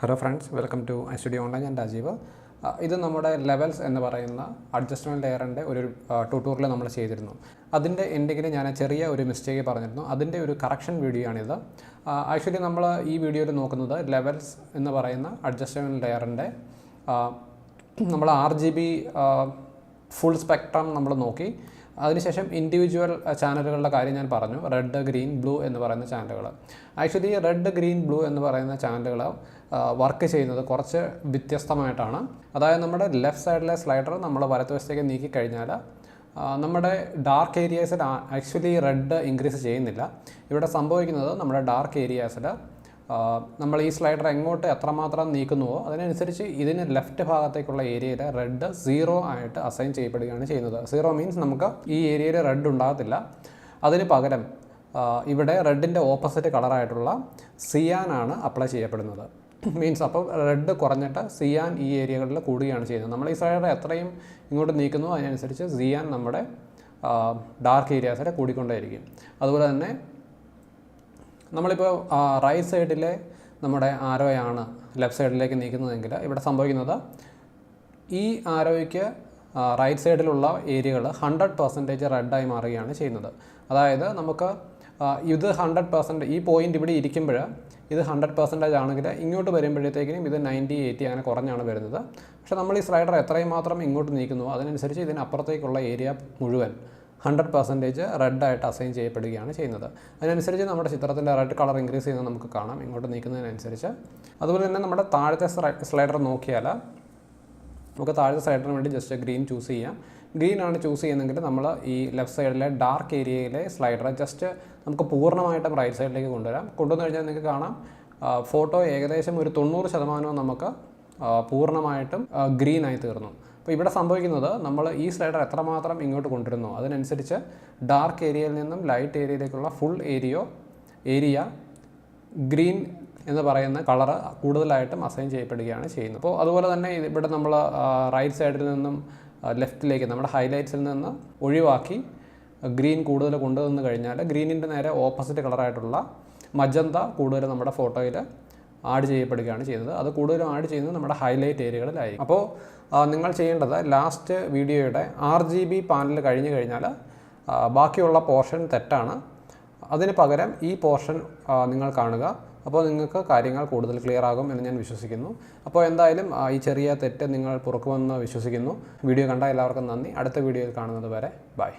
Hello friends, welcome to I online. ഞാൻ രാജീവ്. ഇത് നമ്മുടെ ലെവൽസ് എന്ന് പറയുന്ന അഡ്ജസ്റ്റ്മെൻറ്റ് ലെയറിൻ്റെ ഒരു ട്യൂട്ടോറിയൽ നമ്മൾ ചെയ്തിരുന്നു. അതിൻ്റെ എൻഡിങ്ങിൽ ഞാൻ ചെറിയ ഒരു മിസ്റ്റേക്ക് പറഞ്ഞിരുന്നു. അതിൻ്റെ ഒരു കറക്ഷൻ വീഡിയോ ആണിത്. ആക്ച്വലി നമ്മൾ ഈ വീഡിയോയിൽ നോക്കുന്നത് ലെവൽസ് എന്ന് പറയുന്ന അഡ്ജസ്റ്റ്മെൻറ്റ് ലെയറിൻ്റെ നമ്മൾ RGB ഫുൾ സ്പെക്ട്രം നമ്മൾ നോക്കി. അതിനുശേഷം ഇൻഡിവിജ്വൽ ചാനലുകളുടെ കാര്യം ഞാൻ പറഞ്ഞു. റെഡ്, ഗ്രീൻ, ബ്ലൂ എന്ന് പറയുന്ന ചാനലുകൾ. ആക്ച്വലി റെഡ്, ഗ്രീൻ, ബ്ലൂ എന്ന് പറയുന്ന ചാനലുകൾ വർക്ക് ചെയ്യുന്നത് കുറച്ച് വ്യത്യസ്തമായിട്ടാണ്. അതായത് നമ്മുടെ ലെഫ്റ്റ് സൈഡിലെ സ്ലൈഡർ നമ്മൾ വലതുവശത്തേക്ക് നീക്കിക്കഴിഞ്ഞാൽ നമ്മുടെ ഡാർക്ക് ഏരിയാസിൽ ആക്ച്വലി റെഡ് ഇൻക്രീസ് ചെയ്യുന്നില്ല. ഇവിടെ സംഭവിക്കുന്നത് നമ്മുടെ ഡാർക്ക് ഏരിയാസിൽ നമ്മൾ ഈ സ്ലൈഡർ എങ്ങോട്ട് എത്രമാത്രം നീക്കുന്നുവോ അതിനനുസരിച്ച് ഇതിന് ലെഫ്റ്റ് ഭാഗത്തേക്കുള്ള ഏരിയയിൽ റെഡ് 0 ആയിട്ട് അസൈൻ ചെയ്യപ്പെടുകയാണ് ചെയ്യുന്നത്. 0 മീൻസ് നമുക്ക് ഈ ഏരിയയിൽ റെഡ് ഉണ്ടാകത്തില്ല. അതിന് പകരം ഇവിടെ റെഡിൻ്റെ ഓപ്പോസിറ്റ് കളറായിട്ടുള്ള സിയാനാണ് അപ്ലൈ ചെയ്യപ്പെടുന്നത്. മീൻസ് അപ്പോൾ റെഡ് കുറഞ്ഞിട്ട് സിയാൻ ഈ ഏരിയകളിൽ കൂടുകയാണ് ചെയ്യുന്നത്. നമ്മൾ ഈ സ്ലൈഡർ എത്രയും ഇങ്ങോട്ട് നീക്കുന്നു അതിനനുസരിച്ച് സിയാൻ നമ്മുടെ ഡാർക്ക് ഏരിയാസിൽ കൂടിക്കൊണ്ടേയിരിക്കും. അതുപോലെ തന്നെ നമ്മളിപ്പോൾ റൈറ്റ് സൈഡിലെ നമ്മുടെ ആരോയാണ് ലെഫ്റ്റ് സൈഡിലേക്ക് നീക്കുന്നതെങ്കിൽ ഇവിടെ സംഭവിക്കുന്നത് ഈ ആരോയ്ക്ക് റൈറ്റ് സൈഡിലുള്ള ഏരിയകൾ 100% റെഡായി മാറുകയാണ് ചെയ്യുന്നത്. അതായത് നമുക്ക് ഇത് 100% ഈ പോയിൻ്റ് ഇവിടെ ഇരിക്കുമ്പോൾ ഇത് 100% ആണെങ്കിൽ ഇങ്ങോട്ട് വരുമ്പോഴത്തേക്കിനും ഇത് 90-80 അങ്ങനെ കുറഞ്ഞാണ് വരുന്നത്. പക്ഷേ നമ്മൾ ഈ സ്ലൈഡർ എത്രയും മാത്രം ഇങ്ങോട്ട് നീക്കുന്നു അതിനനുസരിച്ച് ഇതിനപ്പുറത്തേക്കുള്ള ഏരിയ മുഴുവൻ 100% റെഡായിട്ട് അസൈൻ ചെയ്യപ്പെടുകയാണ് ചെയ്യുന്നത്. അതിനനുസരിച്ച് നമ്മുടെ ചിത്രത്തിൻ്റെ റെഡ് കളർ ഇൻക്രീസ് ചെയ്യുന്നത് നമുക്ക് കാണാം ഇങ്ങോട്ട് നീക്കുന്നതിനനുസരിച്ച്. അതുപോലെ തന്നെ നമ്മുടെ താഴത്തെ സ്ലൈഡർ നോക്കിയാൽ നമുക്ക് താഴത്തെ സ്ലൈഡറിന് വേണ്ടി ജസ്റ്റ് ഗ്രീൻ ചൂസ് ചെയ്യാം. ഗ്രീൻ ആണ് ചൂസ് ചെയ്യുന്നതെങ്കിൽ നമ്മൾ ഈ ലെഫ്റ്റ് സൈഡിലെ ഡാർക്ക് ഏരിയയിലെ സ്ലൈഡർ ജസ്റ്റ് നമുക്ക് പൂർണ്ണമായിട്ടും റൈറ്റ് സൈഡിലേക്ക് കൊണ്ടുവന്നു കഴിഞ്ഞാൽ നിങ്ങൾക്ക് കാണാം ഫോട്ടോ ഏകദേശം ഒരു 90% നമുക്ക് പൂർണ്ണമായിട്ടും ഗ്രീനായി തീർന്നു. അപ്പോൾ ഇവിടെ സംഭവിക്കുന്നത് നമ്മൾ ഈ സ്ലൈഡർ എത്രമാത്രം ഇങ്ങോട്ട് കൊണ്ടുവരുന്നു അതിനനുസരിച്ച് ഡാർക്ക് ഏരിയയിൽ നിന്നും ലൈറ്റ് ഏരിയയിലേക്കുള്ള ഫുൾ ഏരിയ ഗ്രീൻ എന്ന് പറയുന്ന കളറ് കൂടുതലായിട്ടും അസൈൻ ചെയ്യപ്പെടുകയാണ് ചെയ്യുന്നത്. അപ്പോൾ അതുപോലെ തന്നെ ഇവിടെ നമ്മൾ റൈറ്റ് സൈഡിൽ നിന്നും ലെഫ്റ്റിലേക്ക് നമ്മുടെ ഹൈലൈറ്റ്സിൽ നിന്ന് ഒഴിവാക്കി ഗ്രീൻ കൂടുതൽ കൊണ്ടുവന്നു കഴിഞ്ഞാൽ ഗ്രീനിൻ്റെ നേരെ ഓപ്പോസിറ്റ് കളറായിട്ടുള്ള മജന്ത കൂടുതൽ നമ്മുടെ ഫോട്ടോയിൽ ആഡ് ചെയ്യപ്പെടുകയാണ് ചെയ്യുന്നത്. അത് കൂടുതലും ആഡ് ചെയ്യുന്നത് നമ്മുടെ ഹൈലൈറ്റ് ഏരിയകളിലായിരിക്കും. അപ്പോൾ നിങ്ങൾ ചെയ്യേണ്ടത് ലാസ്റ്റ് വീഡിയോയുടെ RGB പാനൽ കഴിഞ്ഞു കഴിഞ്ഞാൽ ബാക്കിയുള്ള പോർഷൻ തെറ്റാണ്. അതിന് പകരം ഈ പോർഷൻ നിങ്ങൾ കാണുക. അപ്പോൾ നിങ്ങൾക്ക് കാര്യങ്ങൾ കൂടുതൽ ക്ലിയർ ആകും എന്ന് ഞാൻ വിശ്വസിക്കുന്നു. അപ്പോൾ എന്തായാലും ഈ ചെറിയ തെറ്റ് നിങ്ങൾ പുറക്കുമെന്ന് വിശ്വസിക്കുന്നു. വീഡിയോ കണ്ട എല്ലാവർക്കും നന്ദി. അടുത്ത വീഡിയോയിൽ കാണുന്നത് വരെ ബൈ.